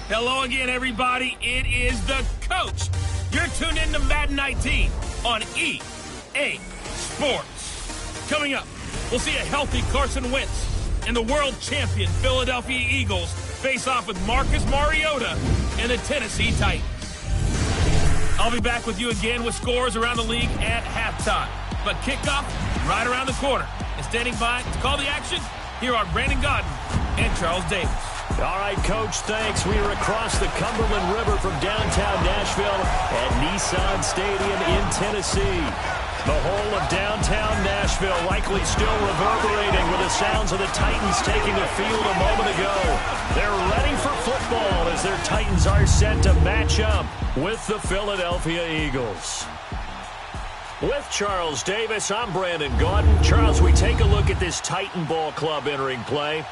Hello again, everybody. It is the coach. You're tuned in to Madden 19 on EA Sports. Coming up, we'll see a healthy Carson Wentz and the world champion Philadelphia Eagles face off with Marcus Mariota and the Tennessee Titans. I'll be back with you again with scores around the league at halftime. But kickoff right around the corner. And standing by to call the action, here are Brandon Godden and Charles Davis. All right, Coach, thanks. We are across the Cumberland River from downtown Nashville at Nissan Stadium in Tennessee. The whole of downtown Nashville likely still reverberating with the sounds of the Titans taking the field a moment ago. They're ready for football as their Titans are set to match up with the Philadelphia Eagles. With Charles Davis, I'm Brandon Gaudin. Charles, we take a look at this Titan Ball Club entering play.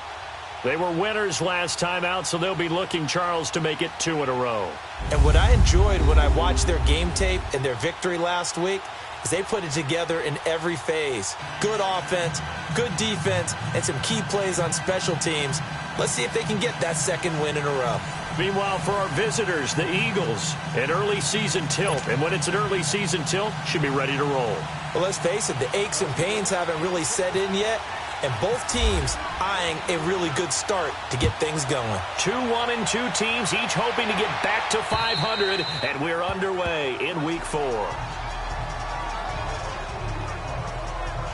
They were winners last time out, so they'll be looking, Charles, to make it 2 in a row. And what I enjoyed when I watched their game tape and their victory last week is they put it together in every phase. Good offense, good defense, and some key plays on special teams. Let's see if they can get that second win in a row. Meanwhile, for our visitors, the Eagles, an early season tilt. And when it's an early season tilt, should be ready to roll. Well, let's face it, the aches and pains haven't really set in yet. And both teams eyeing a really good start to get things going. 2-1-2 teams, each hoping to get back to 500. And we're underway in Week 4.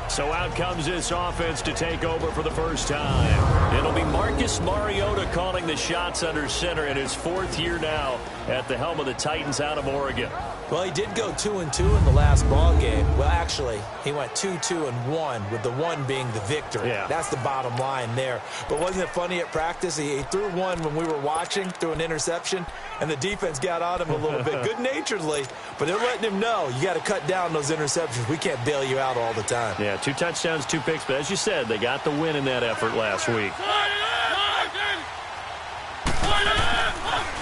So out comes this offense to take over for the first time. It'll be Marcus Mariota calling the shots under center in his 4th year now at the helm of the Titans out of Oregon. Well, he did go 2-2 in the last ball game. Well, actually, he went 2-2-1, with the 1 being the victory. Yeah. That's the bottom line there. But wasn't it funny at practice? He threw one when we were watching, threw an interception, and the defense got on him a little bit, good-naturedly. But they're letting him know, you got to cut down those interceptions. We can't bail you out all the time. Yeah, 2 touchdowns, 2 picks. But as you said, they got the win in that effort last week.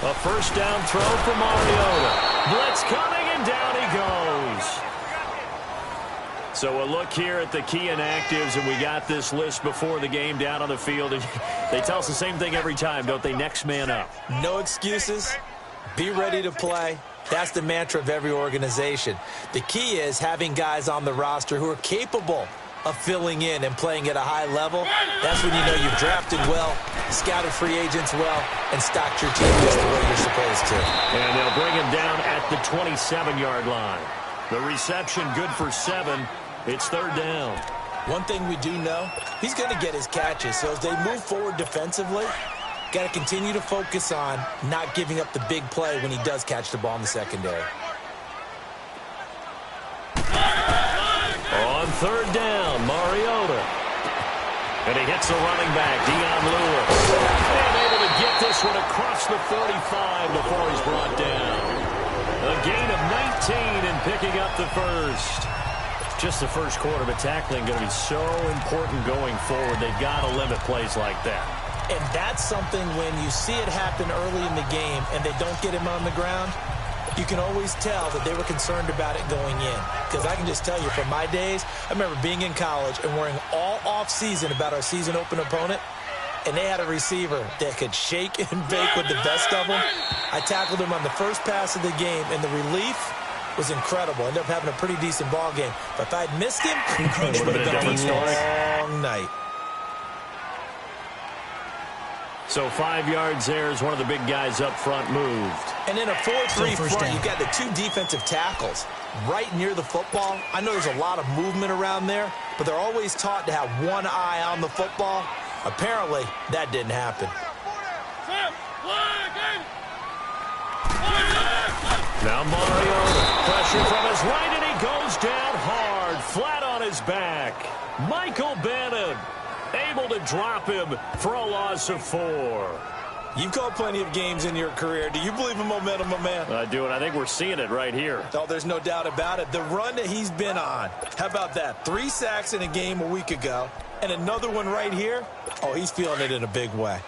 A first down throw for Mariota. Blitz coming, and down he goes. So a look here at the key inactives, and we got this list before the game down on the field. And they tell us the same thing every time, don't they? Next man up. No excuses. Be ready to play. That's the mantra of every organization. The key is having guys on the roster who are capable of filling in and playing at a high level. That's when you know you've drafted well, scouted free agents well, and stocked your team just the way you're supposed to. And they'll bring him down at the 27-yard line. The reception good for 7. It's 3rd down. One thing we do know, he's going to get his catches. So as they move forward defensively, got to continue to focus on not giving up the big play when he does catch the ball in the secondary. On 3rd down, Mariota. And he hits the running back, Dion Lewis. And able to get this one across the 45 before he's brought down. A gain of 19 and picking up the first. Just the first quarter, but tackling going to be so important going forward. They've got to limit plays like that. And that's something when you see it happen early in the game and they don't get him on the ground, you can always tell that they were concerned about it going in. Because I can just tell you from my days, I remember being in college and worrying all off-season about our season open opponent, and they had a receiver that could shake and bake with the best of them. I tackled him on the first pass of the game, and the relief was incredible. Ended up having a pretty decent ball game. But if I'd missed him, it would have been a long night. So 5 yards there as one of the big guys up front moved. And in a 4-3 front, you've got the 2 defensive tackles right near the football. I know there's a lot of movement around there, but they're always taught to have one eye on the football. Apparently, that didn't happen. Now Mariota, pressure from his right, and he goes down hard, flat on his back. Michael Bannon able to drop him for a loss of 4. You've called plenty of games in your career. Do you believe in momentum, my man? I do, and I think we're seeing it right here. Oh, there's no doubt about it. The run that he's been on. How about that? 3 sacks in a game a week ago, and another one right here. Oh, he's feeling it in a big way.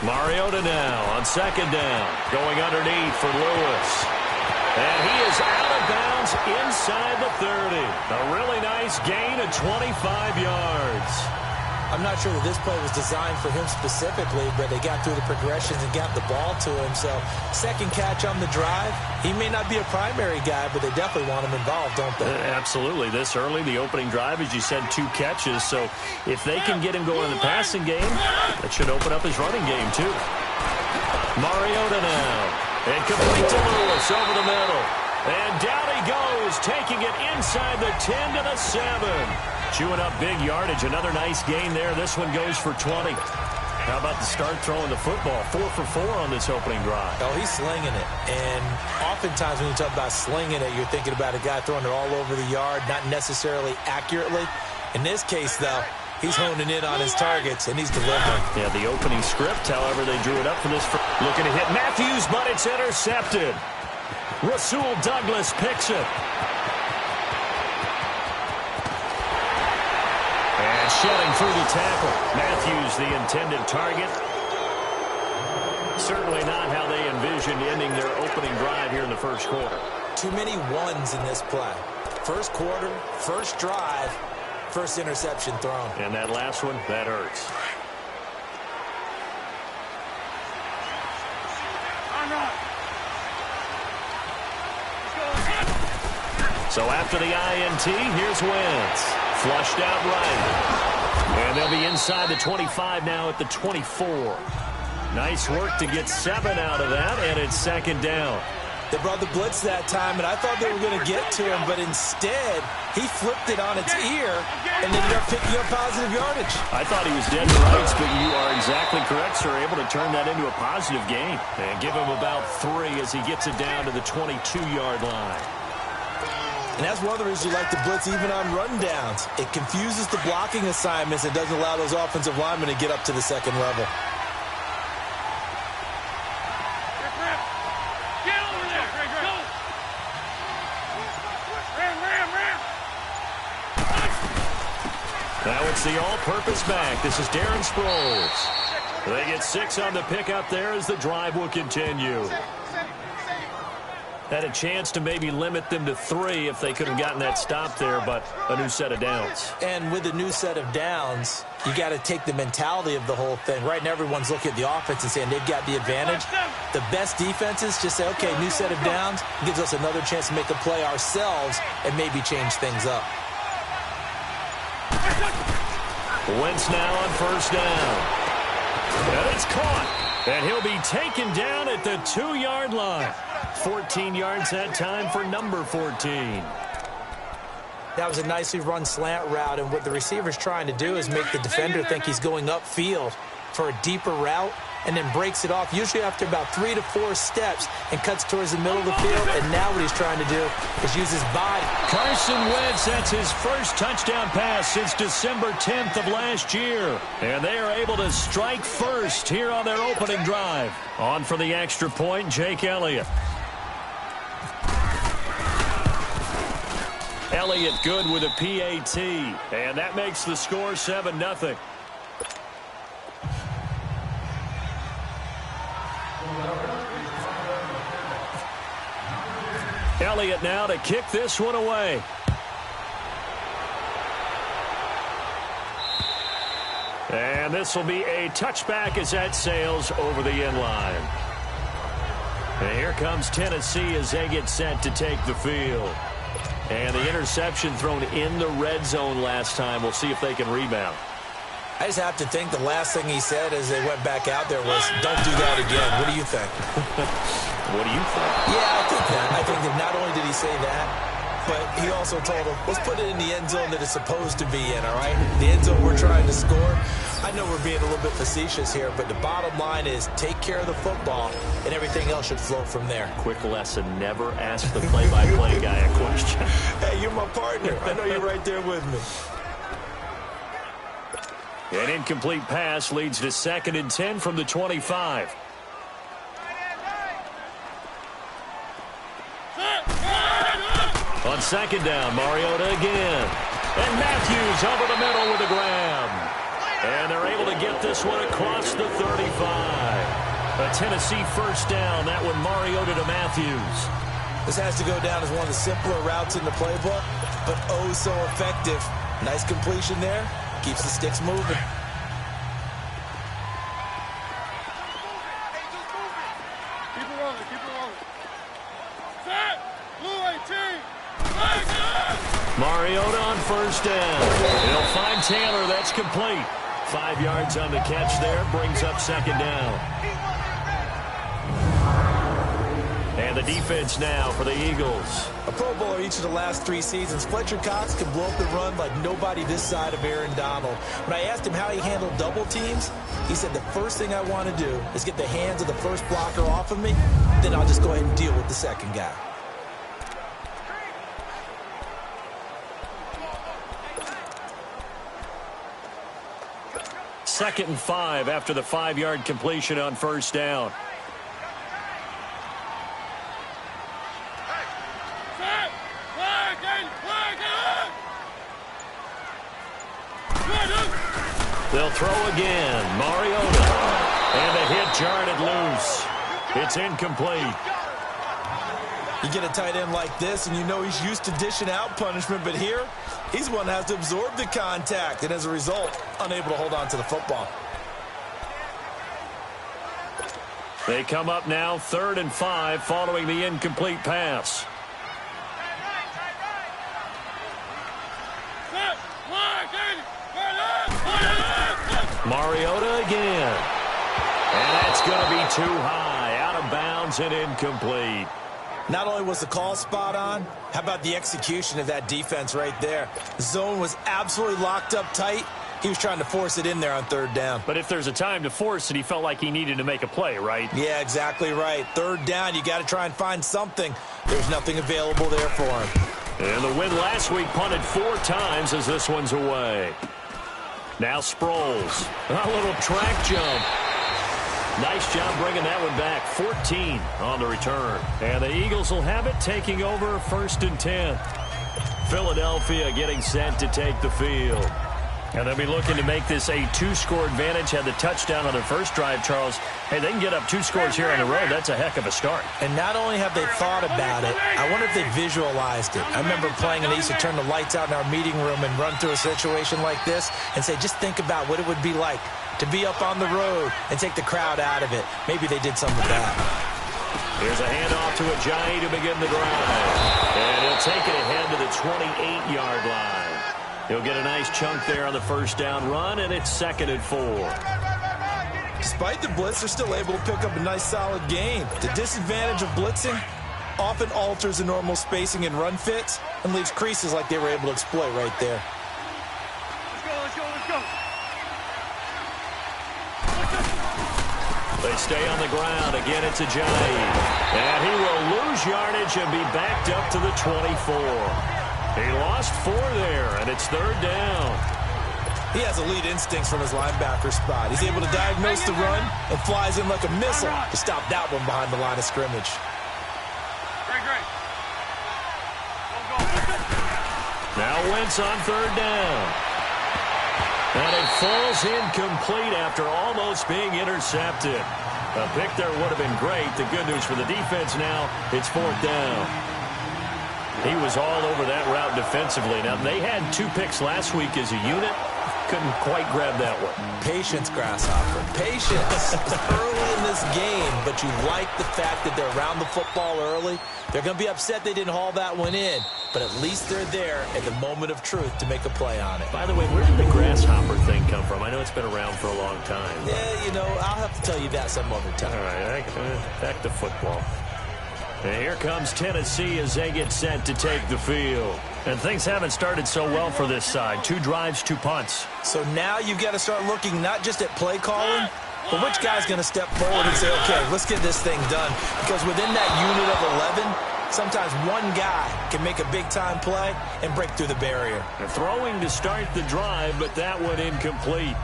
Mariota now on 2nd down, going underneath for Lewis. And he is out of bounds inside the 30. A really nice gain of 25 yards. I'm not sure that this play was designed for him specifically, but they got through the progressions and got the ball to him. So second catch on the drive. He may not be a primary guy, but they definitely want him involved, don't they? Absolutely. This early, the opening drive, as you said, 2 catches. So if they can get him going in the passing game, that should open up his running game too. Mariota now. And complete to Lewis over the middle. And down he goes, taking it inside the 10 to the 7. Chewing up big yardage. Another nice gain there. This one goes for 20. How about the start throwing the football? 4 for 4 on this opening drive. Oh, he's slinging it. And oftentimes when you talk about slinging it, you're thinking about a guy throwing it all over the yard, not necessarily accurately. In this case, though, he's honing in on his targets, and he's delivering. Yeah, the opening script, however, they drew it up for this. Looking to hit Matthews, but it's intercepted. Rasul Douglas picks it. And shedding through the tackle. Matthews, the intended target. Certainly not how they envisioned ending their opening drive here in the first quarter. Too many ones in this play. First quarter, first drive, first interception thrown. And that last one, that hurts. So after the INT, here's Wentz. Flushed out right. And they'll be inside the 25 now at the 24. Nice work to get 7 out of that, and it's second down. They brought the blitz that time, and I thought they were going to get to him, but instead, he flipped it on its ear and ended up picking up positive yardage. I thought he was dead to rights, but you are exactly correct, sir. Able to turn that into a positive gain and give him about 3 as he gets it down to the 22-yard line. And that's one of the reasons you like to blitz even on rundowns. It confuses the blocking assignments and doesn't allow those offensive linemen to get up to the second level. Now it's the all-purpose back. This is Darren Sproles. They get 6 on the pickup there as the drive will continue. Had a chance to maybe limit them to 3 if they could have gotten that stop there, but a new set of downs. And with a new set of downs, you got to take the mentality of the whole thing. Right now, everyone's looking at the offense and saying they've got the advantage. The best defenses just say, okay, new set of downs, gives us another chance to make a play ourselves and maybe change things up. Wentz now on first down. And it's caught. And he'll be taken down at the 2-yard line. 14 yards that time for number 14. That was a nicely run slant route, and what the receiver's trying to do is make the defender think he's going upfield for a deeper route and then breaks it off, usually after about 3 to 4 steps, and cuts towards the middle of the field. And now what he's trying to do is use his body. Carson Wentz, that's his first touchdown pass since December 10th of last year. And they are able to strike first here on their opening drive. On for the extra point, Jake Elliott. Elliott good with a PAT. And that makes the score 7-0. Elliott now to kick this one away. And this will be a touchback as that sails over the end line. And here comes Tennessee as they get set to take the field. And the interception thrown in the red zone last time. We'll see if they can rebound. I just have to think the last thing he said as they went back out there was, don't do that again. What do you think? What do you think? Yeah, I think that. I think that not only did he say that, but he also told him, let's put it in the end zone that it's supposed to be in, all right? The end zone we're trying to score. I know we're being a little bit facetious here, but the bottom line is take care of the football, and everything else should flow from there. Quick lesson, never ask the play-by-play guy a question. Hey, you're my partner. I know you're right there with me. An incomplete pass leads to 2nd and 10 from the 25. On 2nd down, Mariota again. And Matthews over the middle with a grab. And they're able to get this one across the 35. A Tennessee first down. That one Mariota to Matthews. This has to go down as one of the simpler routes in the playbook, but oh so effective. Nice completion there. Keeps the sticks moving. Mariota on first down. He'll find Taylor. That's complete. 5 yards on the catch there. Brings up second down. And the defense now for the Eagles. A Pro Bowler each of the last 3 seasons. Fletcher Cox can blow up the run like nobody this side of Aaron Donald. When I asked him how he handled double teams, he said the first thing I want to do is get the hands of the first blocker off of me. Then I'll just go ahead and deal with the second guy. Second and 5 after the 5-yard completion on first down. They'll throw again. Mariota. And the hit jarred it loose. It's incomplete. You get a tight end like this, and you know he's used to dishing out punishment, but here, he's one that has to absorb the contact, and as a result, unable to hold on to the football. They come up now 3rd and 5 following the incomplete pass. Mariota again. And that's going to be too high, out of bounds and incomplete. Not only was the call spot on, how about the execution of that defense right there? The zone was absolutely locked up tight. He was trying to force it in there on 3rd down. But if there's a time to force it, he felt like he needed to make a play, right? Yeah, exactly right. 3rd down, you got to try and find something. There's nothing available there for him. And the win last week punted 4 times as this one's away. Now Sproles. A little track jump. Nice job bringing that one back. 14 on the return. And the Eagles will have it, taking over 1st and 10. Philadelphia getting set to take the field. And they'll be looking to make this a 2-score advantage. Had the touchdown on their first drive, Charles. Hey, they can get up 2 scores here on the road. That's a heck of a start. And not only have they thought about it, I wonder if they visualized it. I remember playing and they used to turn the lights out in our meeting room and run through a situation like this and say, just think about what it would be like to be up on the road and take the crowd out of it. Maybe they did something with that. Here's a handoff to Ajayi to begin the drive. And he'll take it ahead to the 28-yard line. He'll get a nice chunk there on the first down run, and it's 2nd and 4. Despite the blitz, they're still able to pick up a nice solid gain. The disadvantage of blitzing often alters the normal spacing and run fits and leaves creases like they were able to exploit right there. Let's go. They stay on the ground. Again, it's Ajayi. And he will lose yardage and be backed up to the 24. He lost 4 there, and it's 3rd down. He has elite instincts from his linebacker spot. He's able to diagnose the run and flies in like a missile to stop that one behind the line of scrimmage. Great. Now Wentz on 3rd down. And it falls incomplete after almost being intercepted. A pick there would have been great. The good news for the defense now, it's 4th down. He was all over that route defensively. Now, they had 2 picks last week as a unit. Couldn't quite grab that one. Patience, Grasshopper. Patience. It's early in this game, but you like the fact that they're around the football early. They're going to be upset they didn't haul that one in, but at least they're there at the moment of truth to make a play on it. By the way, where did the Grasshopper thing come from? I know it's been around for a long time. Yeah, you know, I'll have to tell you that some other time. All right, back to football. And here comes Tennessee as they get set to take the field. And things haven't started so well for this side. 2 drives, 2 punts. So now you've got to start looking not just at play calling, but which guy's going to step forward and say, okay, let's get this thing done. Because within that unit of 11, sometimes one guy can make a big-time play and break through the barrier. They're throwing to start the drive, but that one incomplete.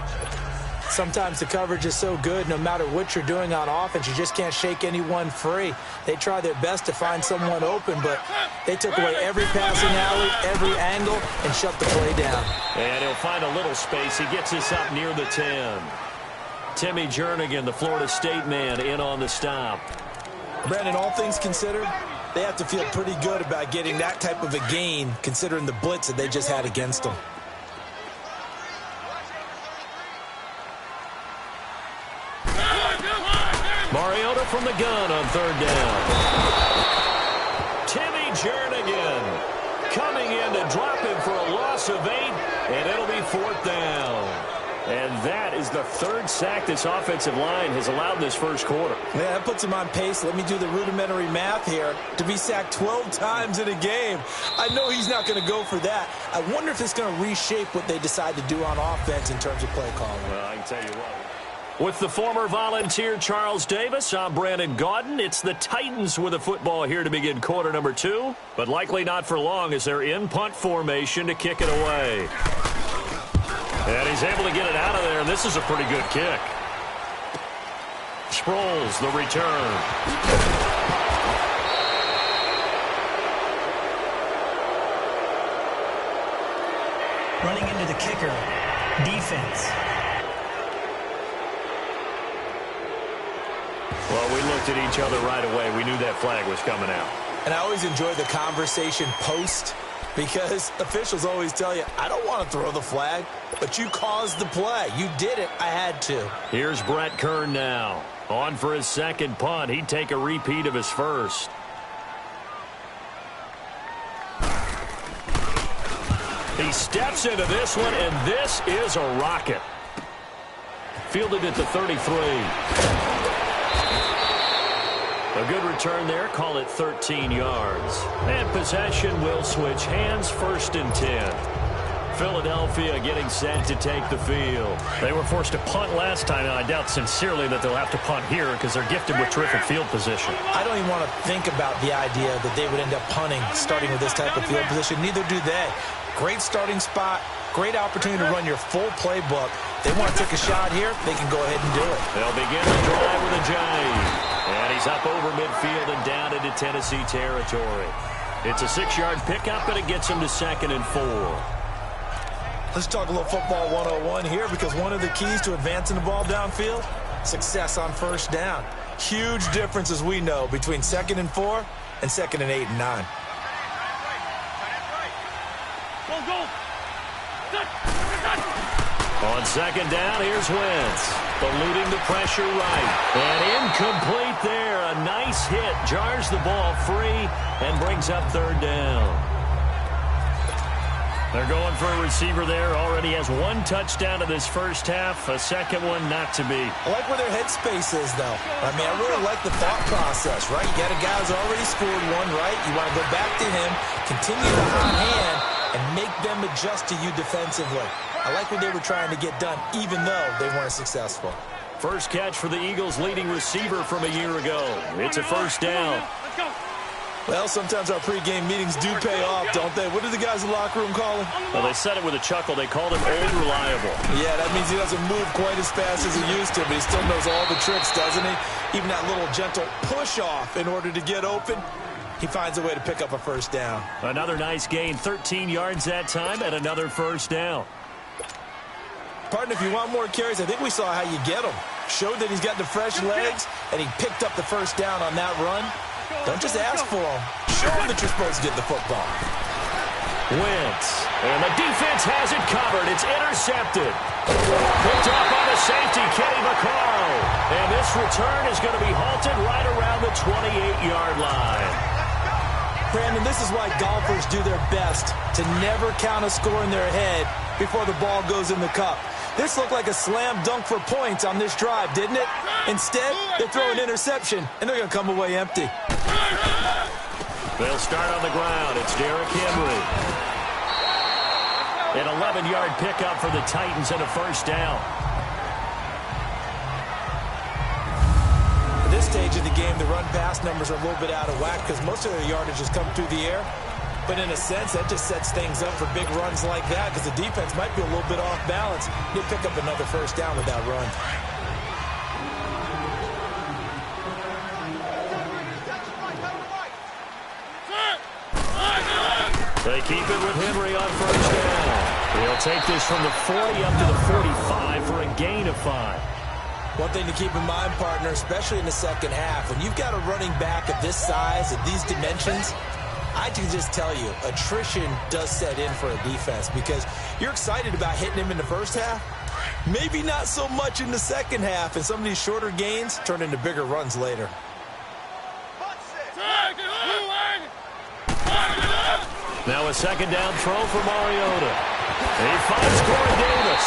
Sometimes the coverage is so good, no matter what you're doing on offense, you just can't shake anyone free. They try their best to find someone open, but they took away every passing alley, every angle, and shut the play down. And he'll find a little space. He gets us up near the 10. Timmy Jernigan, the Florida State man, in on the stop. Brandon, all things considered, They have to feel pretty good about getting that type of a gain, considering the blitz that they just had against them. Mariota from the gun on third down. Timmy Jernigan coming in to drop him for a loss of 8, and it'll be fourth down. And that is the third sack this offensive line has allowed this first quarter. Yeah, that puts him on pace. Let me do the rudimentary math here. To be sacked 12 times in a game, I know he's not going to go for that. I wonder if it's going to reshape what they decide to do on offense in terms of play calling. Well, I can tell you what. With the former Volunteer Charles Davis, I'm Brandon Gaudin. It's the Titans with the football here to begin quarter number 2, but likely not for long as they're in punt formation to kick it away. And he's able to get it out of there, and this is a pretty good kick. Sproles, the return. Running into the kicker, defense. Well, we looked at each other right away. We knew that flag was coming out. And I always enjoy the conversation post, because officials always tell you, I don't want to throw the flag, but you caused the play. You did it. I had to. Here's Brett Kern now. On for his second punt. He'd take a repeat of his first. He steps into this one, and this is a rocket. Fielded at the 33. A good return there. Call it 13 yards. And possession will switch hands, first and 10. Philadelphia getting set to take the field. They were forced to punt last time, and I doubt sincerely that they'll have to punt here because they're gifted with terrific field position. I don't even want to think about the idea that they would end up punting starting with this type of field position. Neither do they. Great starting spot. Great opportunity to run your full playbook. They want to take a shot here, they can go ahead and do it. They'll begin the drive with a jive. And he's up over midfield and down into Tennessee territory. It's a 6-yard pickup, and it gets him to 2nd and 4. Let's talk a little football 101 here, because one of the keys to advancing the ball downfield, success on first down. Huge difference, as we know, between 2nd and 4 and 2nd and 8 and 9. Go. On 2nd down, here's Wentz. Eluding the pressure right. And incomplete there. A nice hit. Jars the ball free and brings up 3rd down. They're going for a receiver there. Already has 1 touchdown in this first half. A second one not to be. I like where their headspace is, though. I mean, I really like the thought process, right? You got a guy who's already scored 1, right? You want to go back to him, continue the hot hand, and make them adjust to you defensively. I like what they were trying to get done, even though they weren't successful. First catch for the Eagles' leading receiver from a year ago. It's a first down. Let's go. Well, sometimes our pregame meetings do pay off, don't they? What do the guys in the locker room call him? Well, they said it with a chuckle. They called him old reliable. Yeah, that means he doesn't move quite as fast as he used to, but he still knows all the tricks, doesn't he? Even that little gentle push-off in order to get open. He finds a way to pick up a first down. Another nice gain, 13 yards that time, and another first down. Partner, if you want more carries, I think we saw how you get them. Showed that he's got the fresh legs, and he picked up the first down on that run. Don't just ask for them. Show them that you're supposed to get the football. Wentz. And the defense has it covered. It's intercepted. Picked up on the safety, Kenny Vaccaro. And this return is going to be halted right around the 28-yard line. Brandon, this is why golfers do their best to never count a score in their head before the ball goes in the cup. This looked like a slam dunk for points on this drive, didn't it? Instead, they throw an interception, and they're going to come away empty. They'll start on the ground. It's Derrick Henry. An 11-yard pickup for the Titans and a first down. At this stage of the game, the run-pass numbers are a little bit out of whack because most of their yardage has come through the air. But in a sense, that just sets things up for big runs like that because the defense might be a little bit off balance. They pick up another first down with that run. They keep it with Henry on first down. He'll take this from the 40 up to the 45 for a gain of 5. One thing to keep in mind, partner, especially in the second half, when you've got a running back of this size, of these dimensions, I can just tell you, attrition does set in for a defense because you're excited about hitting him in the first half. Maybe not so much in the second half, and some of these shorter gains turn into bigger runs later. Now a second down throw for Mariota. He finds Corey Davis.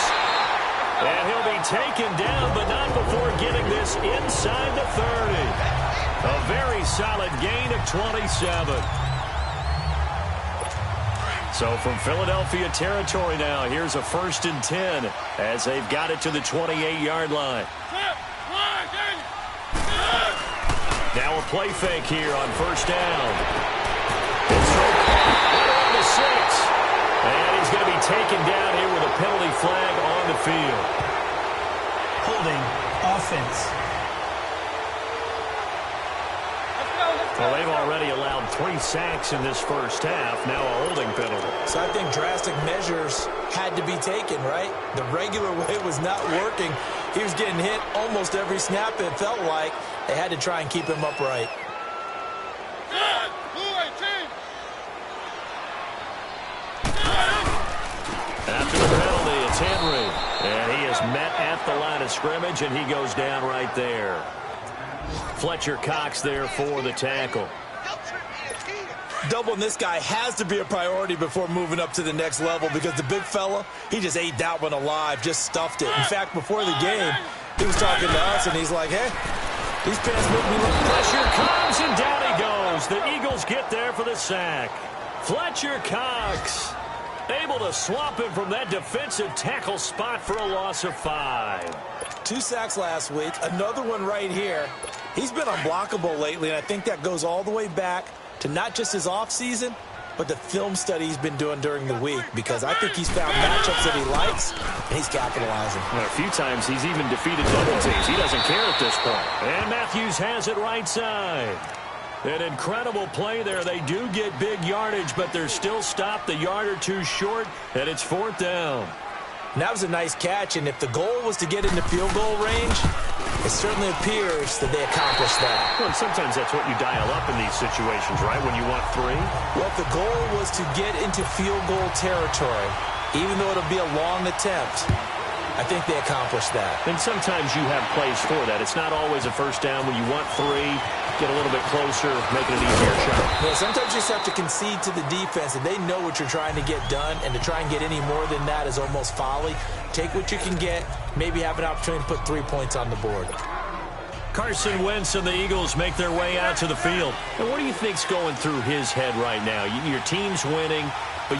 And he'll be taken down, but not before getting this inside the 30. A very solid gain of 27. So from Philadelphia territory now, here's a 1st and 10 as they've got it to the 28-yard line. Now a play fake here on 1st down. It's right around the 6. And he's going to be taken down here with a penalty flag on the field. Holding offense. Well, they've already allowed 3 sacks in this first half. Now a holding penalty. So I think drastic measures had to be taken, right? The regular way was not working. He was getting hit almost every snap, it felt like. They had to try and keep him upright. After the penalty, it's Henry. And he is met at the line of scrimmage, and he goes down right there. Fletcher Cox there for the tackle. Doubling this guy has to be a priority before moving up to the next level because the big fella, he just ate that one alive, just stuffed it. In fact, before the game, he was talking to us, and he's like, hey, these pants make me look. Pressure comes, and down he goes. The Eagles get there for the sack. Fletcher Cox able to swamp him from that defensive tackle spot for a loss of 5. 2 sacks last week, another one right here. He's been unblockable lately, and I think that goes all the way back to not just his offseason, but the film study he's been doing during the week, because I think he's found matchups that he likes, and he's capitalizing. Well, a few times he's even defeated double teams. He doesn't care at this point. And Matthews has it right side. An incredible play there. They do get big yardage, but they're still stopped a yard or two short, and it's 4th down. And that was a nice catch, and if the goal was to get into field goal range, it certainly appears that they accomplished that. Well, sometimes that's what you dial up in these situations, right, when you want 3? Well, if the goal was to get into field goal territory, even though it'll be a long attempt, I think they accomplished that. And sometimes you have plays for that. It's not always a first down when you want 3. Get a little bit closer, make it an easier shot. Yeah, sometimes you just have to concede to the defense, and they know what you're trying to get done, and to try and get any more than that is almost folly. Take what you can get, maybe have an opportunity to put 3 points on the board. Carson Wentz and the Eagles make their way out to the field. And what do you think's going through his head right now? Your team's winning, but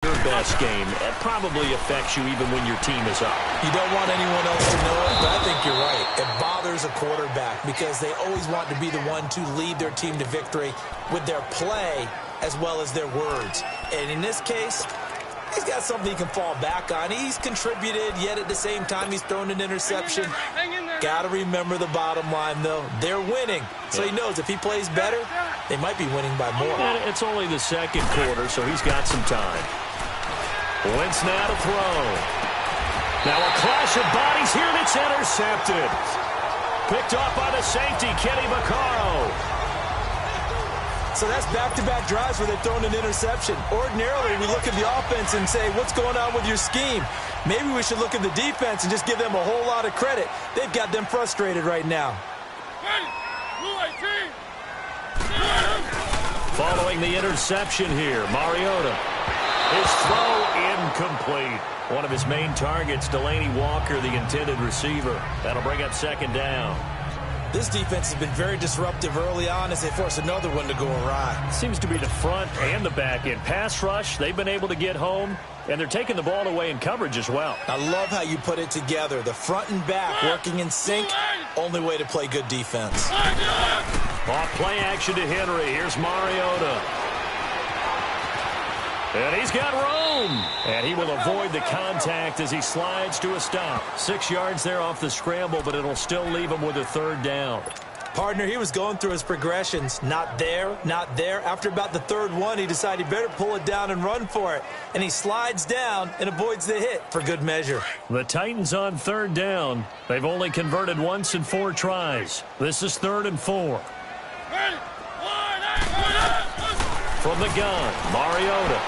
your best game. It probably affects you even when your team is up. You don't want anyone else to know it, but I think you're right. It bothers a quarterback because they always want to be the one to lead their team to victory with their play as well as their words. And in this case, he's got something he can fall back on. He's contributed, yet at the same time he's thrown an interception. Got to remember the bottom line, though. They're winning. So he knows if he plays better, they might be winning by more. And it's only the second quarter, so he's got some time. Wentz now to throw. Now a clash of bodies here, and it's intercepted. Picked off by the safety, Kenny Vaccaro. So that's back-to-back drives where they've thrown an interception. Ordinarily, we look at the offense and say, what's going on with your scheme? Maybe we should look at the defense and just give them a whole lot of credit. They've got them frustrated right now. Following the interception here, Mariota. His throw incomplete. One of his main targets, Delaney Walker, the intended receiver. That'll bring up second down. This defense has been very disruptive early on as they force another one to go awry. Seems to be the front and the back end. Pass rush, they've been able to get home, and they're taking the ball away in coverage as well. I love how you put it together. The front and back working in sync, only way to play good defense. Off play action to Henry. Here's Mariota. And he's got room. And he will avoid the contact as he slides to a stop. 6 yards there off the scramble, but it'll still leave him with a third down. Partner, he was going through his progressions. Not there, not there. After about the third one, he decided he better pull it down and run for it. And he slides down and avoids the hit for good measure. The Titans on third down. They've only converted once in 4 tries. This is 3rd and 4. Ready? From the gun, Mariota.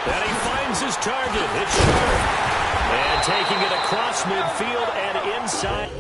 And he finds his target. It's short. And taking it across midfield and inside.